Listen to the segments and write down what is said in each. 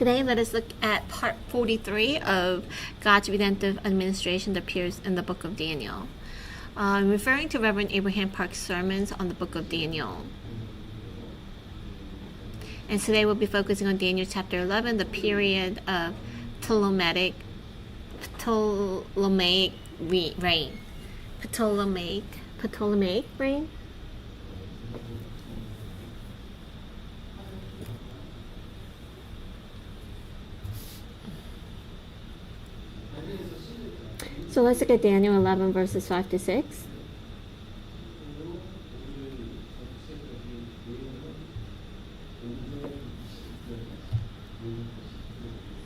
Today, let us look at part 43 of God's redemptive administration that appears in the book of Daniel. I'm referring to Reverend Abraham Park's sermons on the book of Daniel. And today we'll be focusing on Daniel chapter 11, the period of Ptolemaic reign. Ptolemaic reign? So let's look at Daniel 11 verses 5 to 6.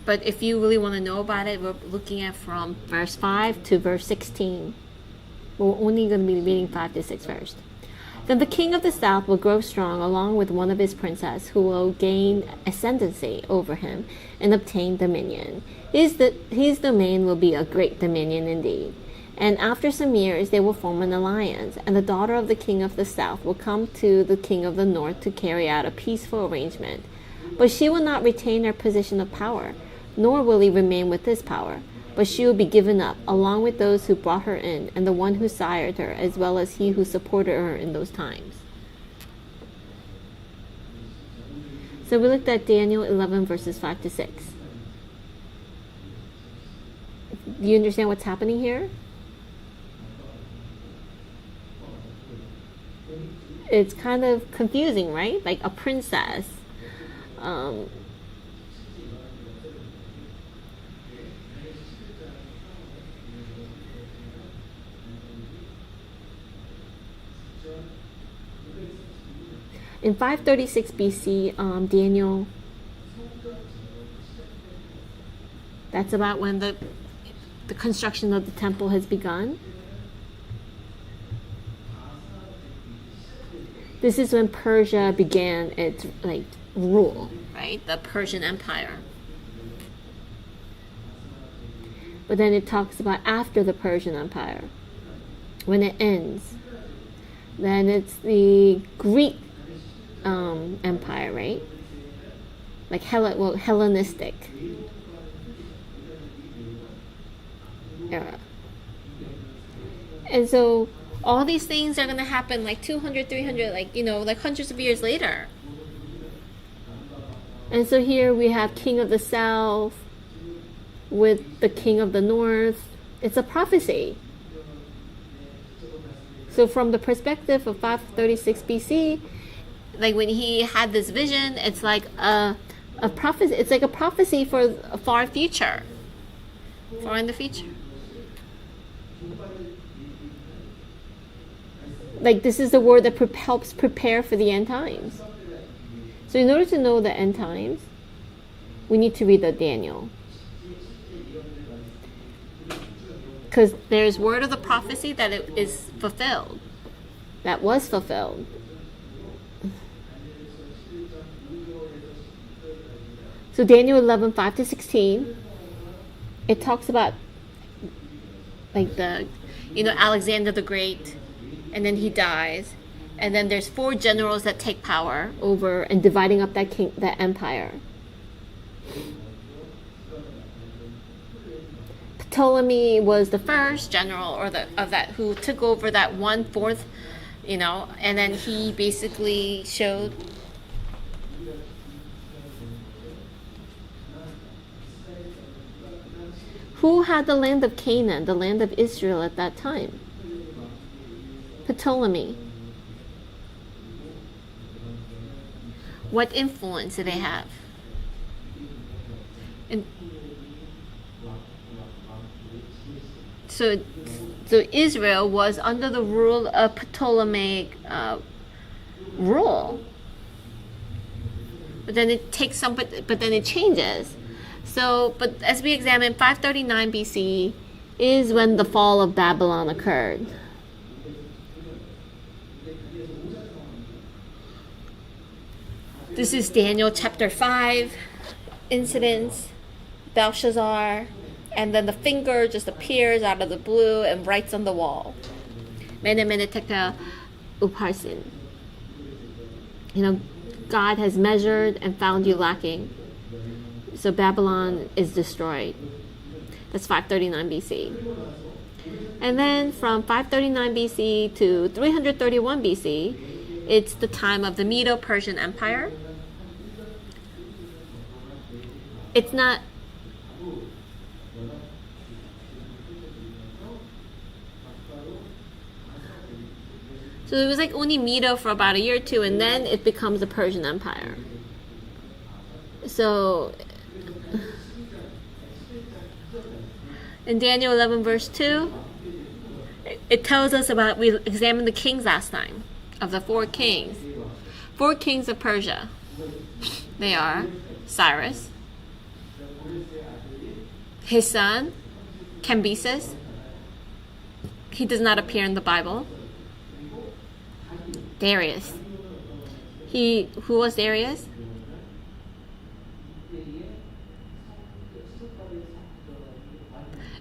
But if you really want to know about it, we're looking at from verse 5 to verse 16. We're only going to be reading 5 to 6 first. Then the king of the south will grow strong along with one of his princes who will gain ascendancy over him and obtain dominion. His domain will be a great dominion indeed. And after some years they will form an alliance, and the daughter of the king of the south will come to the king of the north to carry out a peaceful arrangement. But she will not retain her position of power, nor will he remain with his power. But she will be given up, along with those who brought her in, and the one who sired her, as well as he who supported her in those times. So we looked at Daniel 11 verses 5 to 6. Do you understand what's happening here? It's kind of confusing, right? Like a princess. In 536 BC, Daniel, that's about when the construction of the temple has begun. This is when Persia began its rule, right? The Persian Empire. But then it talks about after the Persian Empire, when it ends. Then it's the Greek Empire, right? Like Hellenistic era. And so all these things are going to happen like 200, 300, like hundreds of years later. And so here we have King of the South with the King of the North. It's a prophecy. So from the perspective of 536 BC, like when he had this vision, it's like a prophecy. It's like a prophecy for a far future, far in the future. Like this is the word that helps prepare for the end times. So in order to know the end times, we need to read the Daniel. Because there's word of the prophecy that it is fulfilled. That was fulfilled. So Daniel 11, 5 to 16, it talks about like Alexander the Great, and then he dies. And then there's 4 generals that take power over and dividing up that empire. Ptolemy was the first general who took over that 1/4, and then he basically showed who had the land of Canaan, the land of Israel at that time. Ptolemy. What influence did they have? And so Israel was under the rule of Ptolemaic rule. But then it changes. So, but as we examine, 539 BC is when the fall of Babylon occurred. This is Daniel chapter 5 incidents, Belshazzar, and then the finger just appears out of the blue and writes on the wall. Mene mene tekel upharsin. God has measured and found you lacking. So Babylon is destroyed. That's 539 BC. And then from 539 BC to 331 BC, it's the time of the Medo-Persian Empire. It's not... So it was like only Medo for about a year or two, and then it becomes the Persian Empire. So in Daniel 11 verse 2, it tells us about, we examined the kings last time, of the four kings. Four kings of Persia. They are Cyrus, his son, Cambyses. He does not appear in the Bible. Darius. Who was Darius?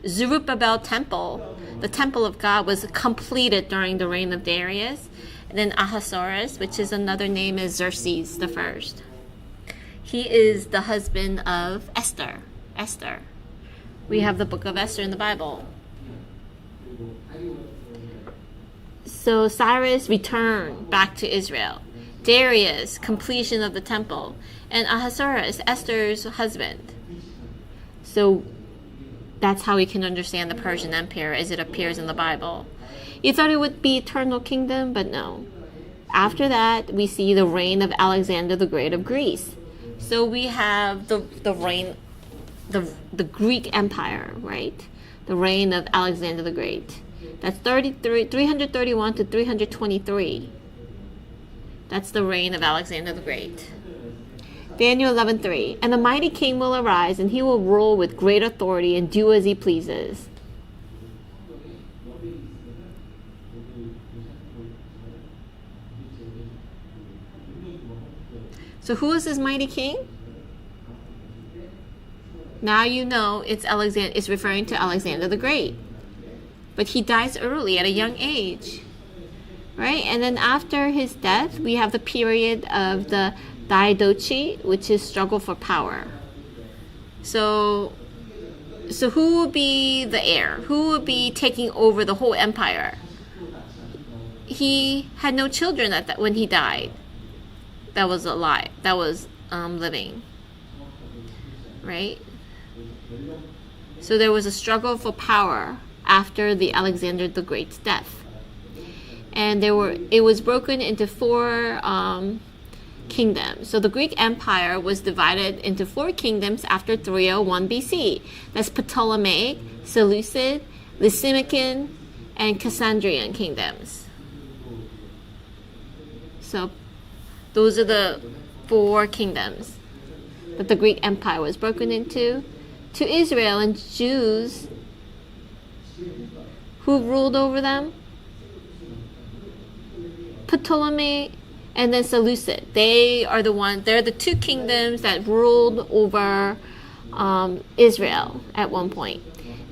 Zerubbabel temple, the temple of God, was completed during the reign of Darius. And then Ahasuerus, which is another name, is Xerxes the first. He is the husband of Esther. Esther. We have the book of Esther in the Bible. So Cyrus returned back to Israel. Darius, completion of the temple. And Ahasuerus, Esther's husband. So that's how we can understand the Persian Empire as it appears in the Bible. You thought it would be eternal kingdom, but no. After that, we see the reign of Alexander the Great of Greece. So we have the reign, the Greek Empire, right? The reign of Alexander the Great. That's 331 to 323. That's the reign of Alexander the Great. Daniel 11:3. And the mighty king will arise, and he will rule with great authority and do as he pleases. So who is this mighty king? Now you know it's referring to Alexander the Great. But he dies early at a young age. Right? And then after his death, we have the period of the Diadochi, which is struggle for power. So who will be the heir? Who will be taking over the whole empire? He had no children when he died. That was alive. That was living. Right? So there was a struggle for power after the Alexander the Great's death. And it was broken into four kingdoms. So the Greek Empire was divided into four kingdoms after 301 BC. That's Ptolemaic, Seleucid, Lysimachid, and Cassandrian kingdoms. So those are the four kingdoms that the Greek Empire was broken into. To Israel and Jews, who ruled over them? Ptolemy and then Seleucid. They're the two kingdoms that ruled over Israel at one point.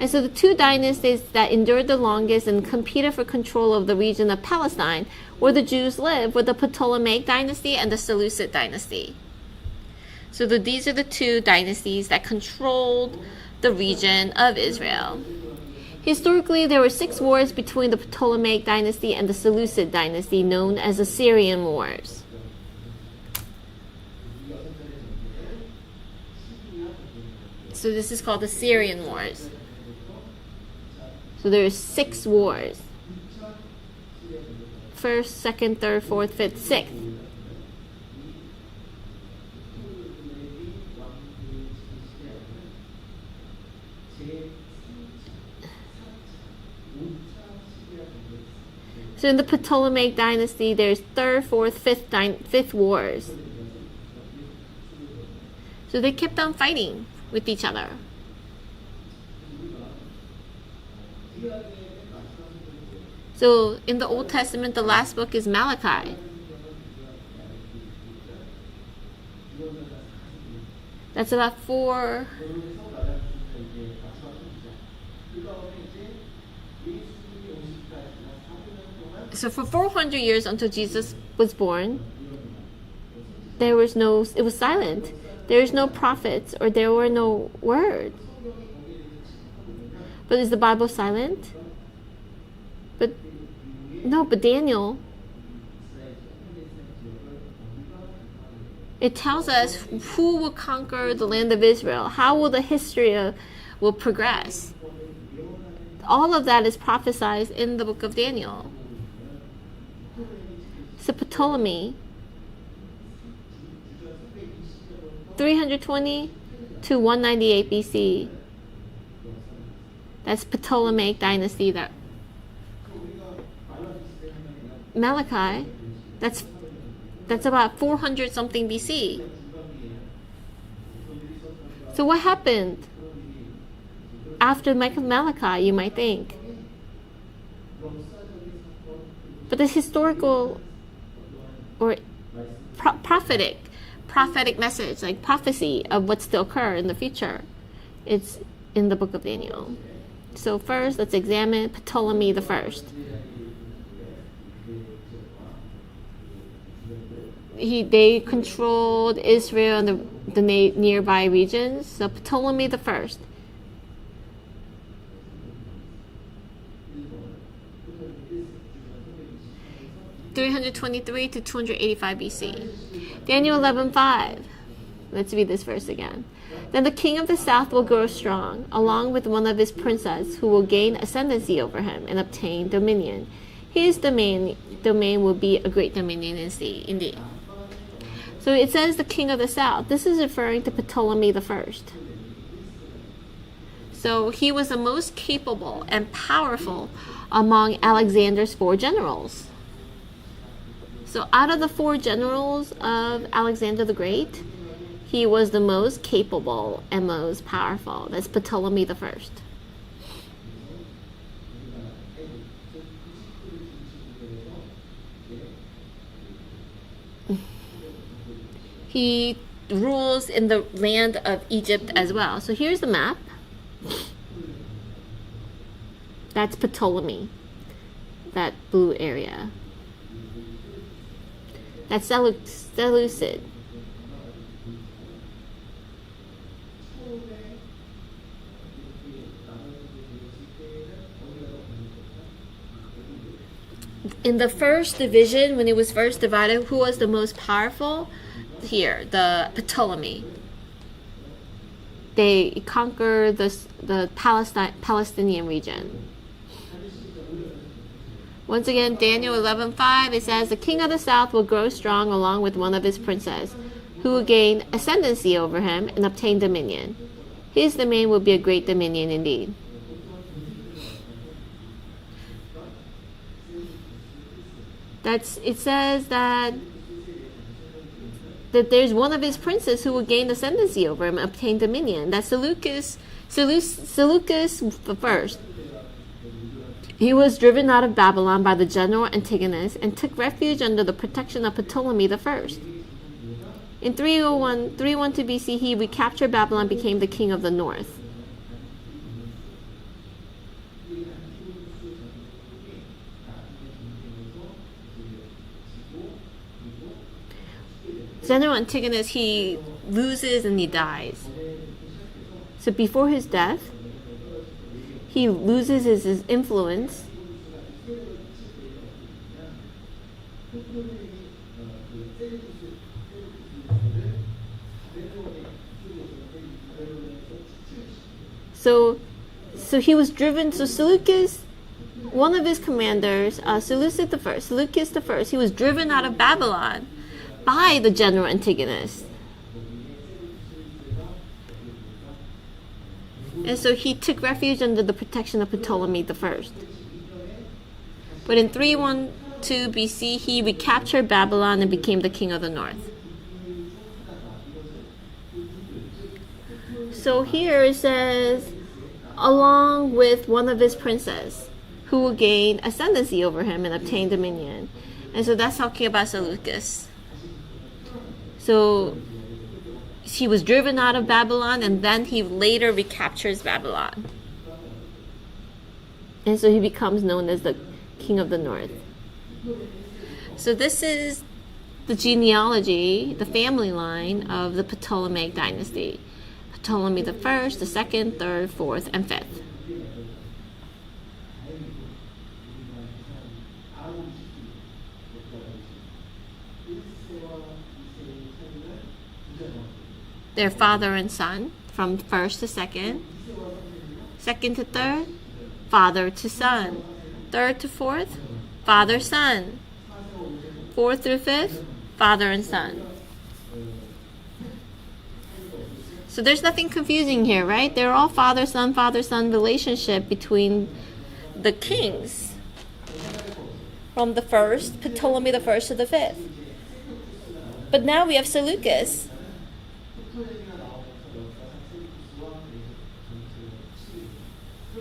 And so the two dynasties that endured the longest and competed for control of the region of Palestine where the Jews lived were the Ptolemaic dynasty and the Seleucid dynasty. So these are the two dynasties that controlled the region of Israel. Historically, there were 6 wars between the Ptolemaic dynasty and the Seleucid dynasty, known as the Syrian Wars. So this is called the Syrian Wars. So there are 6 wars. 1st, 2nd, 3rd, 4th, 5th, 6th. So in the Ptolemaic dynasty, there's 3rd, 4th, 5th wars. So they kept on fighting with each other. So in the Old Testament, the last book is Malachi. That's about 4... So for 400 years until Jesus was born, it was silent. There is no prophets, or there were no word. But is the Bible silent? But Daniel, it tells us who will conquer the land of Israel, how will the history will progress. All of that is prophesied in the book of Daniel. So Ptolemy, 320 to 198 BC. That's Ptolemaic dynasty. That Malachi, that's about 400 something BC. So what happened after Malachi, you might think? But this historical or prophetic message, like prophecy of what's to occur in the future, it's in the book of Daniel. So first, let's examine Ptolemy the First. They controlled Israel and the nearby regions. So Ptolemy the First. (323 to 285 BC). Daniel 11:5. Let's read this verse again. Then the king of the south will grow strong, along with one of his princes, who will gain ascendancy over him and obtain dominion. His domain will be a great dominion indeed. So it says the king of the south. This is referring to Ptolemy the First. So he was the most capable and powerful among Alexander's 4 generals. So out of the 4 generals of Alexander the Great, he was the most capable and most powerful. That's Ptolemy the First. He rules in the land of Egypt as well. So here's the map. That's Ptolemy, that blue area. That's Seleucid. In the first division, when it was first divided, who was the most powerful? Here, the Ptolemy. They conquered the Palestinian region. Once again, Daniel 11:5, it says, the king of the south will grow strong along with one of his princes, who will gain ascendancy over him and obtain dominion. His domain will be a great dominion indeed. It says that there's one of his princes who will gain ascendancy over him and obtain dominion. That's Seleucus the First. He was driven out of Babylon by the general Antigonus and took refuge under the protection of Ptolemy the First. In 312 BC, he recaptured Babylon and became the king of the north. General Antigonus, he loses and he dies. So before his death, he loses his influence. So he was driven. So Seleucus, one of his commanders, Seleucus the First, he was driven out of Babylon by the general Antigonus. And so he took refuge under the protection of Ptolemy the First. But in 312 BC, he recaptured Babylon and became the king of the north. So here it says, along with one of his princes, who will gain ascendancy over him and obtain dominion. And so that's talking about Seleucus. So he was driven out of Babylon, and then he later recaptures Babylon. And so he becomes known as the king of the north. So this is the genealogy, the family line of the Ptolemaic dynasty. Ptolemy the first, the second, third, fourth, and fifth. They're father and son, from first to second, second to third, father to son, third to fourth, father, son, fourth through fifth, father and son. So there's nothing confusing here, right? They're all father-son relationship between the kings from the first, Ptolemy the first to the fifth. But now we have Seleucus.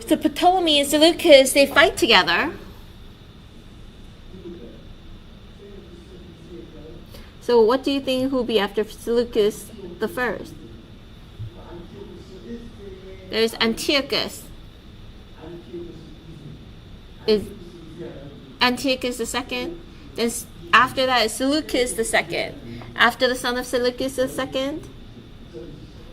So Ptolemy and Seleucus, they fight together. So what do you think who will be after Seleucus the first? There's Antiochus. Is Antiochus the second? Then after that is Seleucus the second. After the son of Seleucus the second,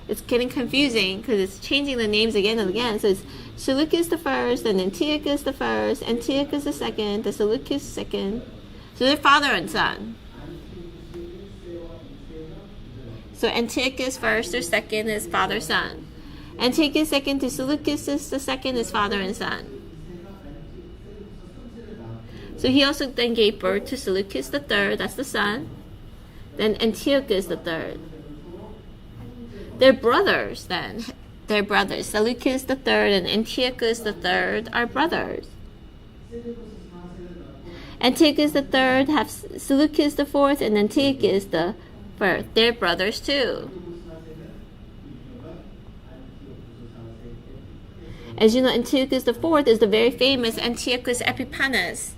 it's getting confusing because it's changing the names again and again. So it's Seleucus the first, and Antiochus the first, Antiochus the second, the Seleucus second. So they're father and son. So Antiochus first or second is father son. Antiochus second to Seleucus is the second is father and son. So he also then gave birth to Seleucus the third, that's the son. Then Antiochus the third. They're brothers then. They're brothers. Seleucus the third and Antiochus the third are brothers. Antiochus the third have Seleucus the fourth and Antiochus the first. They're brothers too. As you know, Antiochus the fourth is the very famous Antiochus Epiphanes.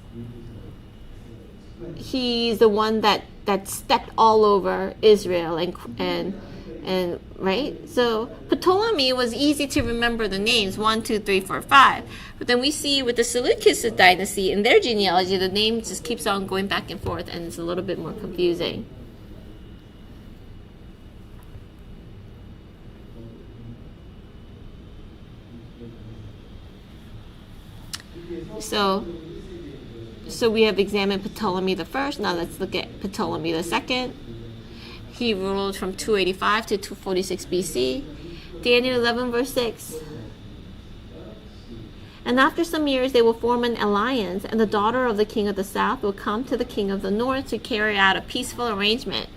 He's the one that stepped all over Israel and right? So Ptolemy was easy to remember the names 1, 2, 3, 4, 5. But then we see with the Seleucus dynasty in their genealogy, the name just keeps on going back and forth, and it's a little bit more confusing. So we have examined Ptolemy the first. Now let's look at Ptolemy the second. He ruled from 285 to 246 BC. Daniel 11 verse 6. And after some years they will form an alliance, and the daughter of the king of the south will come to the king of the north to carry out a peaceful arrangement.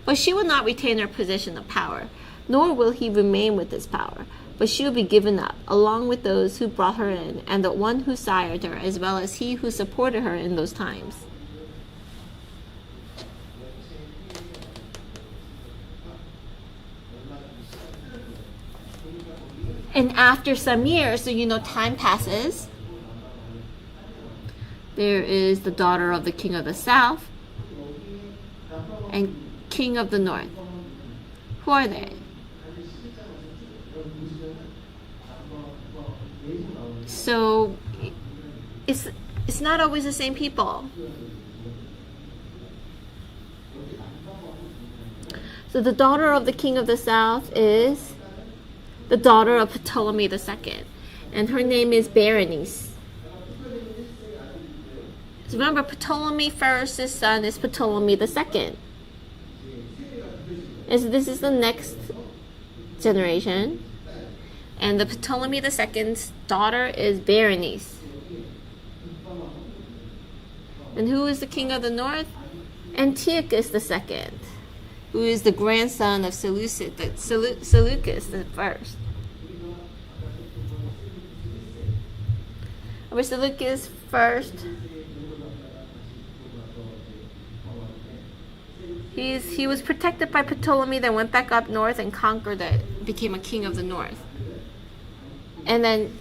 But she will not retain her position of power, nor will he remain with his power. But she will be given up, along with those who brought her in, and the one who sired her, as well as he who supported her in those times. And after some years, so you know time passes, there is the daughter of the king of the south and king of the north. Who are they? So it's not always the same people. So the daughter of the king of the south is the daughter of Ptolemy II, and her name is Berenice. So remember, Ptolemy first's son is Ptolemy II. And so this is the next generation. And the Ptolemy II's daughter is Berenice. And who is the king of the north? Antiochus II, who is the grandson of Seleucus the first. Over Seleucus first, he was protected by Ptolemy, then went back up north and conquered it, became a king of the north. And then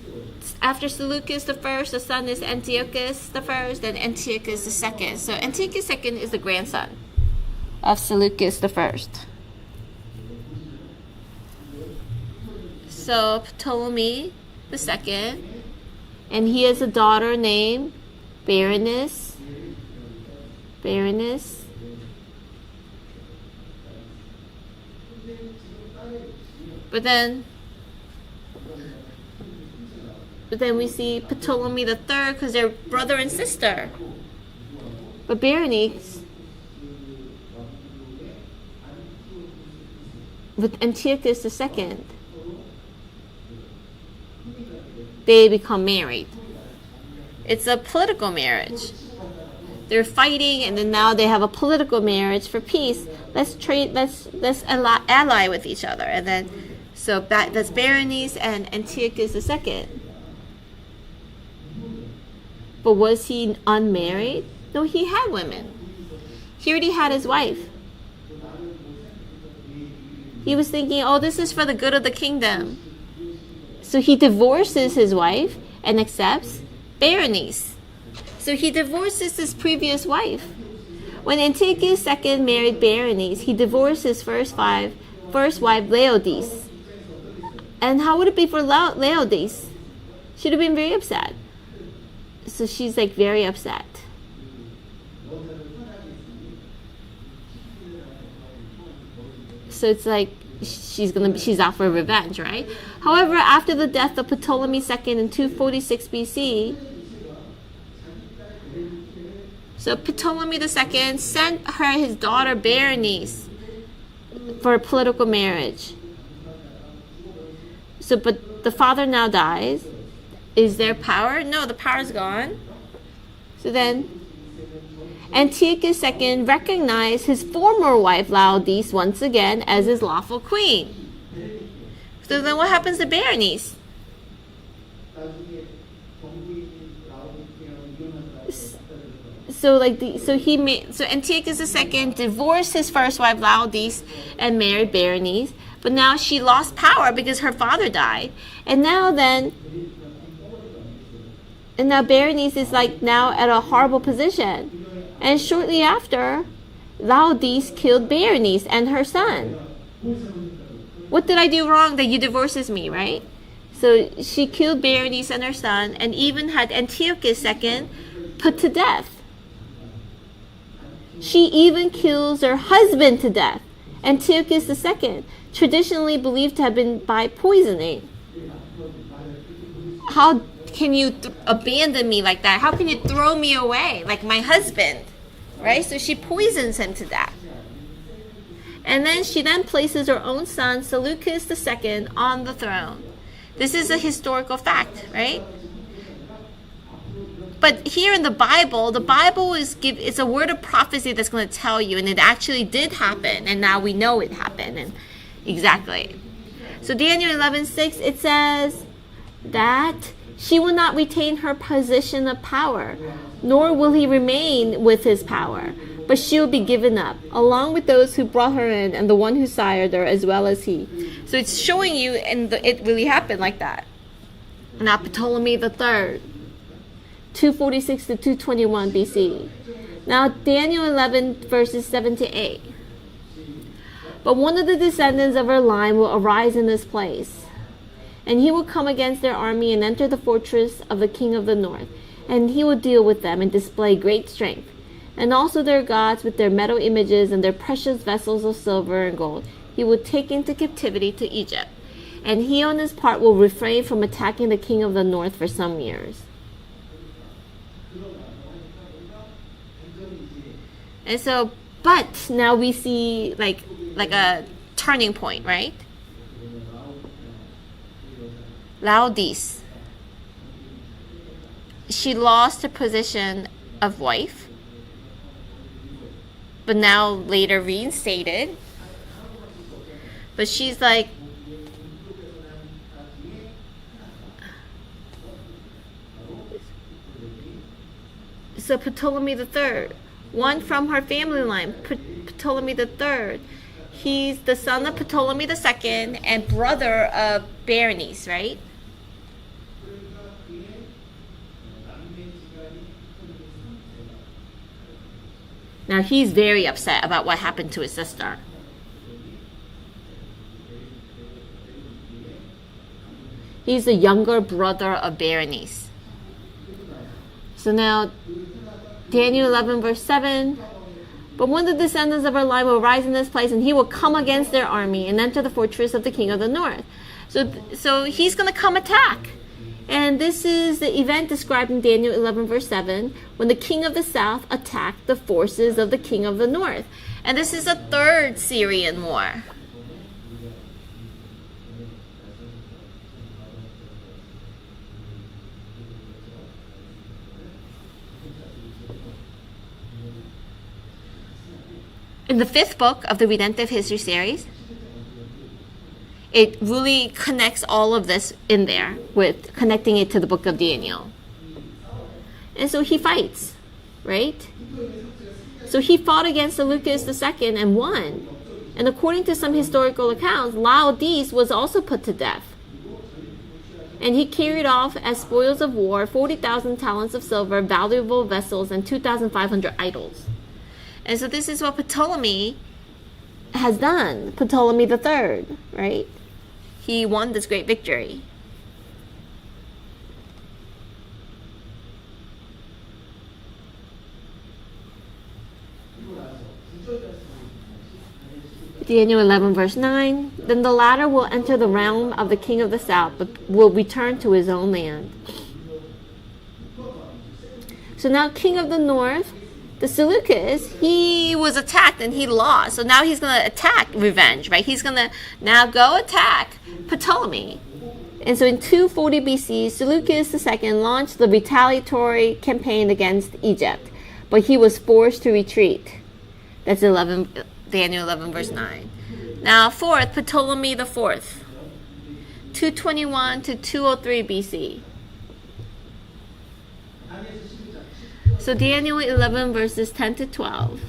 after Seleucus the first, the son is Antiochus the first, then Antiochus the second. So Antiochus II is the grandson of Seleucus the first. So Ptolemy the second, and he has a daughter named Berenice. But then we see Ptolemy the Third, because they're brother and sister. But Berenice with Antiochus II, they become married. It's a political marriage. They're fighting, and then now they have a political marriage for peace. Let's ally with each other. And then, so that's Berenice and Antiochus II. But was he unmarried? No, he had women. He already had his wife. He was thinking, oh, this is for the good of the kingdom. So he divorces his wife and accepts Berenice. So he divorces his previous wife. When Antiochus II married Berenice, he divorced his first wife, Laodice. And how would it be for Laodice? She'd have been very upset. So she's like very upset. So it's like she's out for revenge, right? However, after the death of Ptolemy II in 246 BC, so Ptolemy II sent her his daughter Berenice for a political marriage. So, but the father now dies. Is there power? No, the power's gone. So then, Antiochus II recognized his former wife Laodice once again as his lawful queen. So then what happens to Berenice? So Antiochus II divorced his first wife Laodice and married Berenice, but now she lost power because her father died. And now Berenice is like now at a horrible position. And shortly after, Laodice killed Berenice and her son. What did I do wrong that you divorces me, right? So she killed Berenice and her son, and even had Antiochus II put to death. She even kills her husband to death, Antiochus II, traditionally believed to have been by poisoning. How can you abandon me like that? How can you throw me away like my husband? Right? So she poisons him to death. And then she places her own son, Seleucus II, on the throne. This is a historical fact, right? But here in the Bible is a word of prophecy that's going to tell you, and it actually did happen, and now we know it happened. And exactly. So Daniel 11:6, it says that she will not retain her position of power, nor will he remain with his power, but she will be given up, along with those who brought her in, and the one who sired her, as well as he. So it's showing you, and it really happened like that. Now Ptolemy III, 246 to 221 BC. Now Daniel 11 verses 7 to 8. But one of the descendants of her line will arise in this place, and he will come against their army and enter the fortress of the king of the north, and he will deal with them and display great strength, and also their gods with their metal images and their precious vessels of silver and gold he will take into captivity to Egypt, and he on his part will refrain from attacking the king of the north for some years. And so, but now we see like a turning point, right? Laodice. She lost her position of wife, but now later reinstated. But she's like, so Ptolemy III, one from her family line, Ptolemy III, he's the son of Ptolemy II and brother of Berenice, right? Now he's very upset about what happened to his sister. He's the younger brother of Berenice. So now, Daniel 11 verse 7, But one of the descendants of our line will rise in this place, and he will come against their army and enter the fortress of the king of the north. So he's going to come attack. And this is the event described in Daniel 11 verse 7, when the king of the south attacked the forces of the king of the north. And this is the third Syrian war. In the fifth book of the Redemptive History series, it really connects all of this in there with connecting it to the book of Daniel. And so he fights, right? So he fought against Seleucus II and won. And according to some historical accounts, Laodice was also put to death. And he carried off as spoils of war 40,000 talents of silver, valuable vessels, and 2,500 idols. And so this is what Ptolemy has done. Ptolemy III, right? He won this great victory. Daniel 11 verse 9. Then the latter will enter the realm of the king of the south, but will return to his own land. So now king of the north, the Seleucus, he was attacked and he lost. So now he's going to attack revenge, right? He's going to now go attack Ptolemy. And so in 240 BC, Seleucus II launched the retaliatory campaign against Egypt, but he was forced to retreat. That's Daniel 11 verse 9. Now fourth, Ptolemy IV, 221 to 203 BC. So Daniel 11 verses 10 to 12.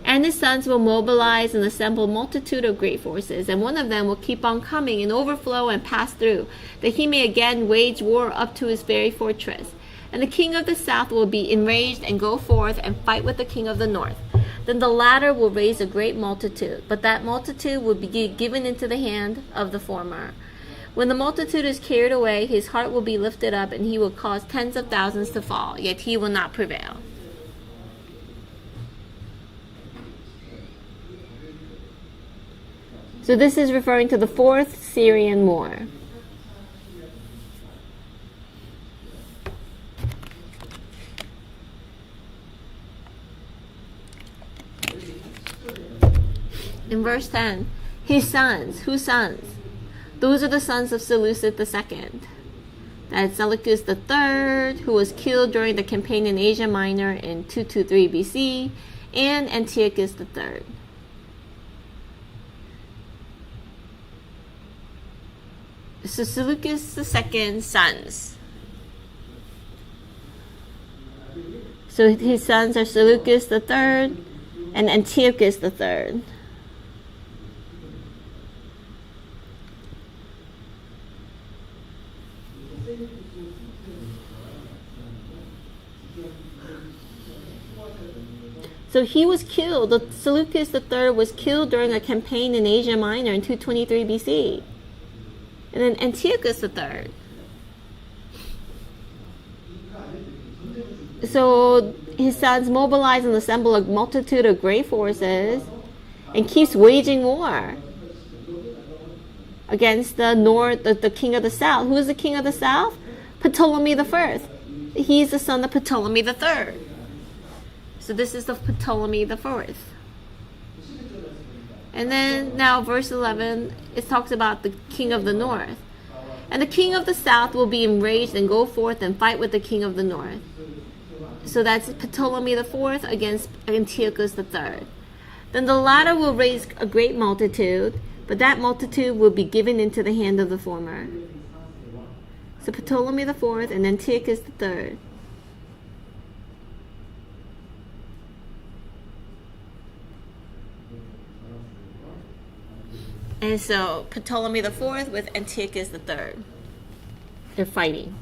And his sons will mobilize and assemble multitude of great forces, and one of them will keep on coming and overflow and pass through, that he may again wage war up to his very fortress. And the king of the south will be enraged and go forth and fight with the king of the north. Then the latter will raise a great multitude, but that multitude will be given into the hand of the former. When the multitude is carried away, his heart will be lifted up, and he will cause tens of thousands to fall, yet he will not prevail. So this is referring to the fourth Syrian war. In verse 10, his sons, whose sons? Those are the sons of Seleucus II. That's Seleucus III, who was killed during the campaign in Asia Minor in 223 BC, and Antiochus III. So Seleucus II's sons. So his sons are Seleucus III and Antiochus III. So he was killed. Seleucus III was killed during a campaign in Asia Minor in 223 BC. And then Antiochus III. So his sons mobilize and assemble a multitude of great forces and keeps waging war against the north, the king of the south. Who is the king of the south? Ptolemy I. He's the son of Ptolemy III. So this is the Ptolemy IV. And then now verse 11, it talks about the king of the north. And the king of the south will be enraged and go forth and fight with the king of the north. So that's Ptolemy IV against Antiochus III. Then the latter will raise a great multitude, but that multitude will be given into the hand of the former. So Ptolemy IV and Antiochus III. And so Ptolemy IV with Antiochus III. They're fighting.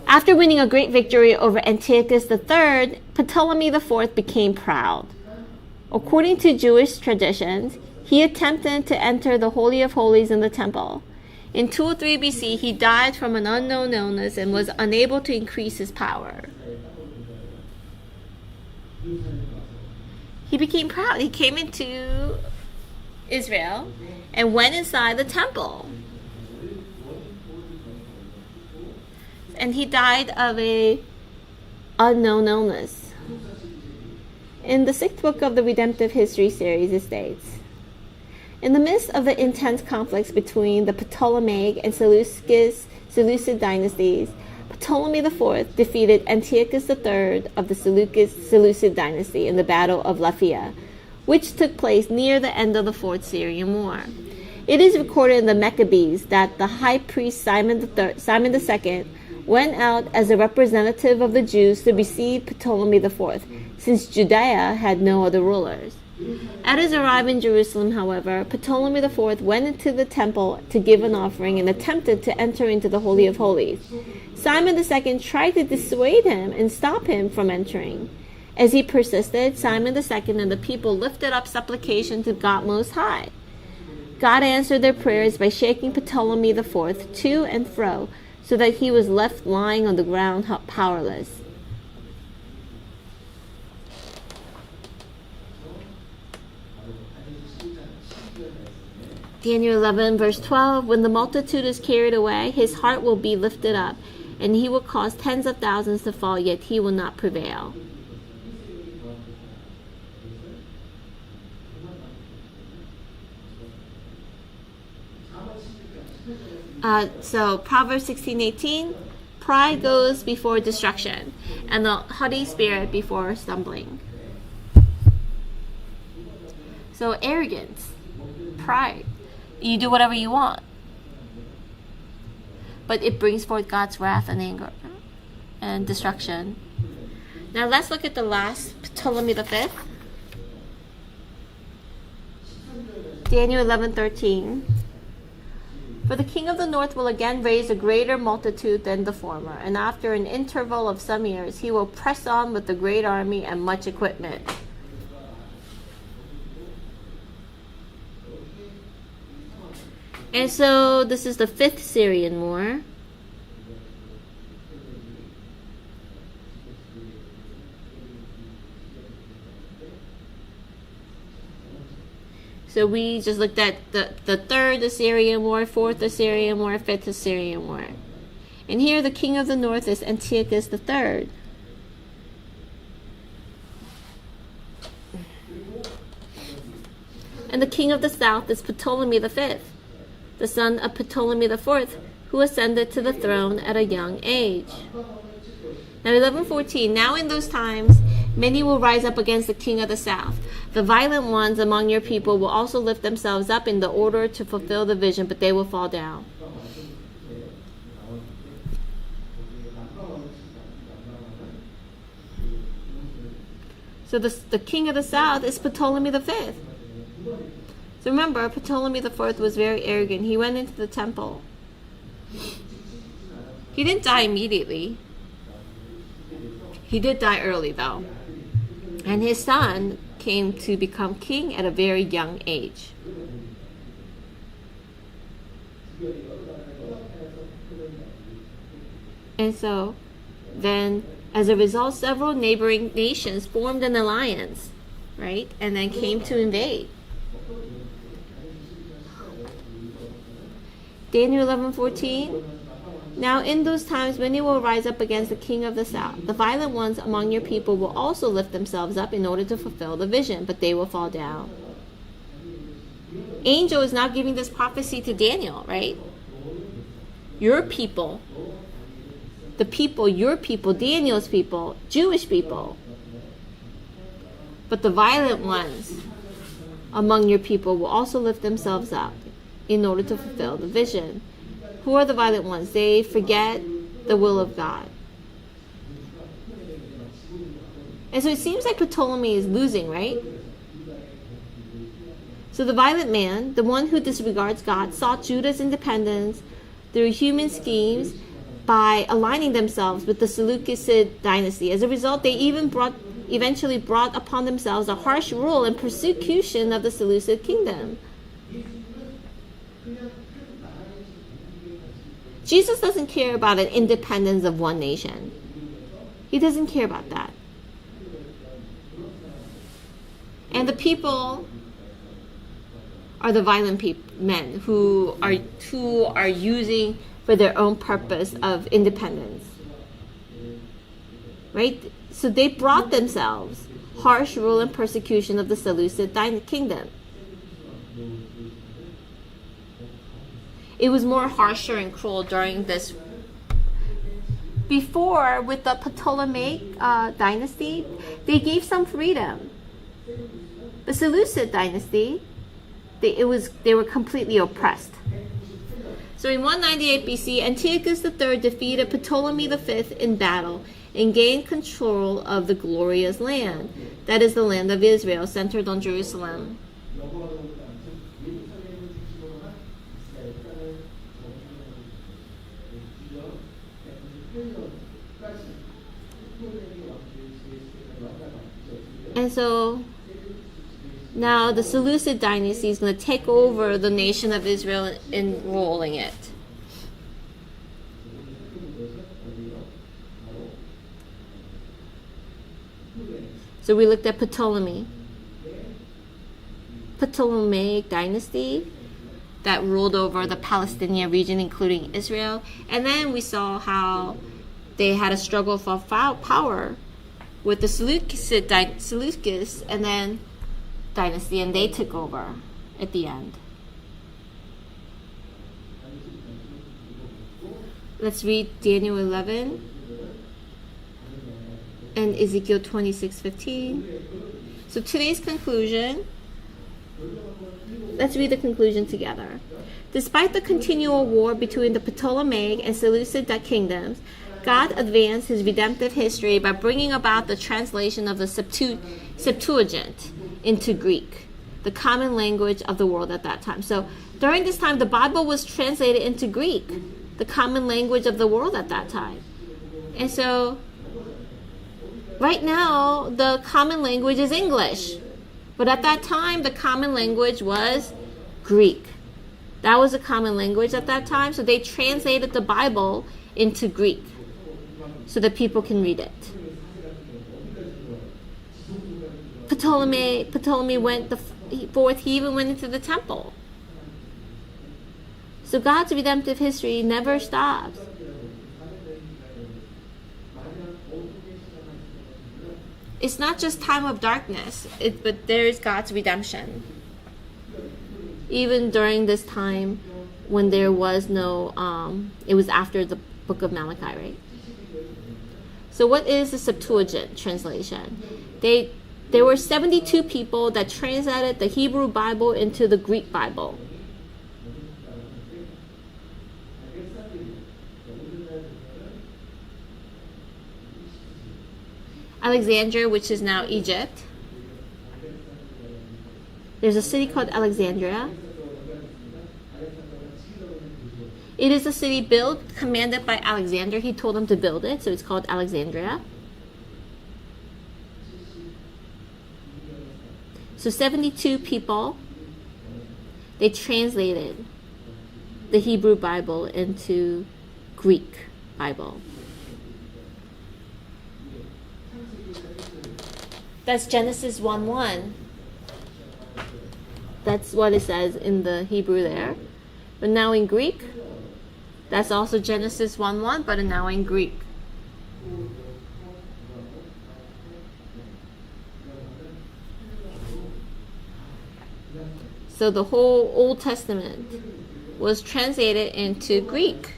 After winning a great victory over Antiochus III, Ptolemy IV became proud. According to Jewish traditions, he attempted to enter the Holy of Holies in the temple. In 203 BC, he died from an unknown illness and was unable to increase his power. He became proud. He came into Israel and went inside the temple. And he died of a unknown illness. In the 6th book of the Redemptive History series, it states, in the midst of the intense conflicts between the Ptolemaic and Seleucid dynasties, Ptolemy IV defeated Antiochus III of the Seleucid dynasty in the Battle of Lafia, which took place near the end of the Fourth Syrian War. It is recorded in the Maccabees that the high priest Simon II went out as a representative of the Jews to receive Ptolemy IV, since Judea had no other rulers. At his arrival in Jerusalem, however, Ptolemy IV went into the temple to give an offering and attempted to enter into the Holy of Holies. Simon II tried to dissuade him and stop him from entering. As he persisted, Simon II and the people lifted up supplication to God Most High. God answered their prayers by shaking Ptolemy IV to and fro, so that he was left lying on the ground powerless. Daniel 11, verse 12, when the multitude is carried away, his heart will be lifted up, and he will cause tens of thousands to fall, yet he will not prevail. So Proverbs 16:18, pride goes before destruction, and the haughty spirit before stumbling. So arrogance, pride, you do whatever you want, but it brings forth God's wrath and anger and destruction. Now let's look at the last, Ptolemy V. Daniel 11:13. For the king of the north will again raise a greater multitude than the former, and after an interval of some years, he will press on with a great army and much equipment. And so this is the 5th Syrian War. So we just looked at the 3rd Assyrian War, 4th Assyrian War, 5th Assyrian War. And here the king of the north is Antiochus III. And the king of the south is Ptolemy V, the son of Ptolemy IV, who ascended to the throne at a young age. Now 11:14, now in those times many will rise up against the king of the south. The violent ones among your people will also lift themselves up in the order to fulfill the vision, but they will fall down. So the king of the south is Ptolemy V. So remember, Ptolemy IV was very arrogant. He went into the temple. He didn't die immediately. He did die early, though. And his son came to become king at a very young age. And so then, as a result, several neighboring nations formed an alliance, right? And then came to invade. Daniel 11:14. Now in those times many will rise up against the king of the south. The violent ones among your people will also lift themselves up in order to fulfill the vision, but they will fall down. Angel is now giving this prophecy to Daniel, right? Your people, the people, your people, Daniel's people, Jewish people. But the violent ones among your people will also lift themselves up in order to fulfill the vision. Who are the violent ones? They forget the will of God. And so it seems like Ptolemy is losing, right? So the violent man, the one who disregards God, sought Judah's independence through human schemes by aligning themselves with the Seleucid dynasty. As a result, they eventually brought upon themselves a harsh rule and persecution of the Seleucid kingdom. Jesus doesn't care about an independence of one nation. He doesn't care about that. And the people are the violent men who are using for their own purpose of independence. Right? So they brought themselves harsh rule and persecution of the Seleucid kingdom. It was more harsher and cruel during this. Before, with the Ptolemaic dynasty, they gave some freedom. The Seleucid dynasty, they were completely oppressed. So in 198 BC, Antiochus III defeated Ptolemy V in battle and gained control of the glorious land, that is the land of Israel, centered on Jerusalem. And so now the Seleucid dynasty is going to take over the nation of Israel and ruling it. So we looked at Ptolemy. Ptolemaic dynasty that ruled over the Palestinian region, including Israel. And then we saw how they had a struggle for power with the Seleucus and then dynasty, and they took over at the end. Let's read Daniel 11 and Ezekiel 26:15. So today's conclusion, let's read the conclusion together. Despite the continual war between the Ptolemaic and Seleucid kingdoms, God advanced his redemptive history by bringing about the translation of the Septuagint into Greek, the common language of the world at that time. So during this time, the Bible was translated into Greek, the common language of the world at that time. And so right now, the common language is English. But at that time, the common language was Greek. That was a common language at that time. So they translated the Bible into Greek so that people can read it. Ptolemy went forth. He even went into the temple. So God's redemptive history never stops. It's not just time of darkness, but there is God's redemption. Even during this time when there was no, it was after the book of Malachi, right? So what is the Septuagint translation? There were 72 people that translated the Hebrew Bible into the Greek Bible. Alexandria, which is now Egypt. There's a city called Alexandria. It is a city commanded by Alexander. He told them to build it, so it's called Alexandria. So 72 people, they translated the Hebrew Bible into Greek Bible. That's Genesis 1:1. That's what it says in the Hebrew there. But now in Greek, that's also Genesis 1:1, but now in Greek. So the whole Old Testament was translated into Greek.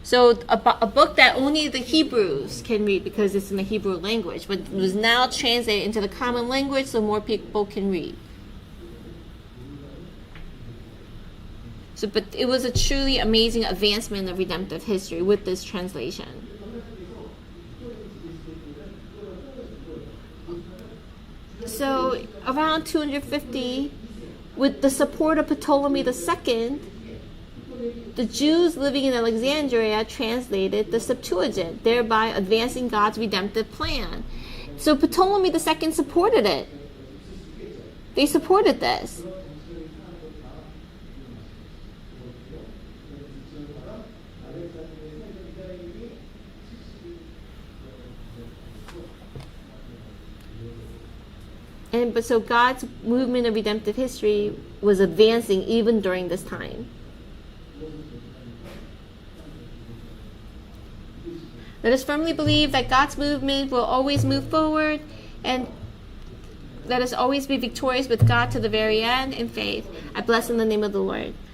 So a book that only the Hebrews can read because it's in the Hebrew language, but it was now translated into the common language so more people can read. So, but it was a truly amazing advancement of redemptive history with this translation. So around 250, with the support of Ptolemy II, the Jews living in Alexandria translated the Septuagint, thereby advancing God's redemptive plan. So Ptolemy II supported it. They supported this. But so God's movement of redemptive history was advancing even during this time. Let us firmly believe that God's movement will always move forward, and let us always be victorious with God to the very end in faith. I bless in the name of the Lord.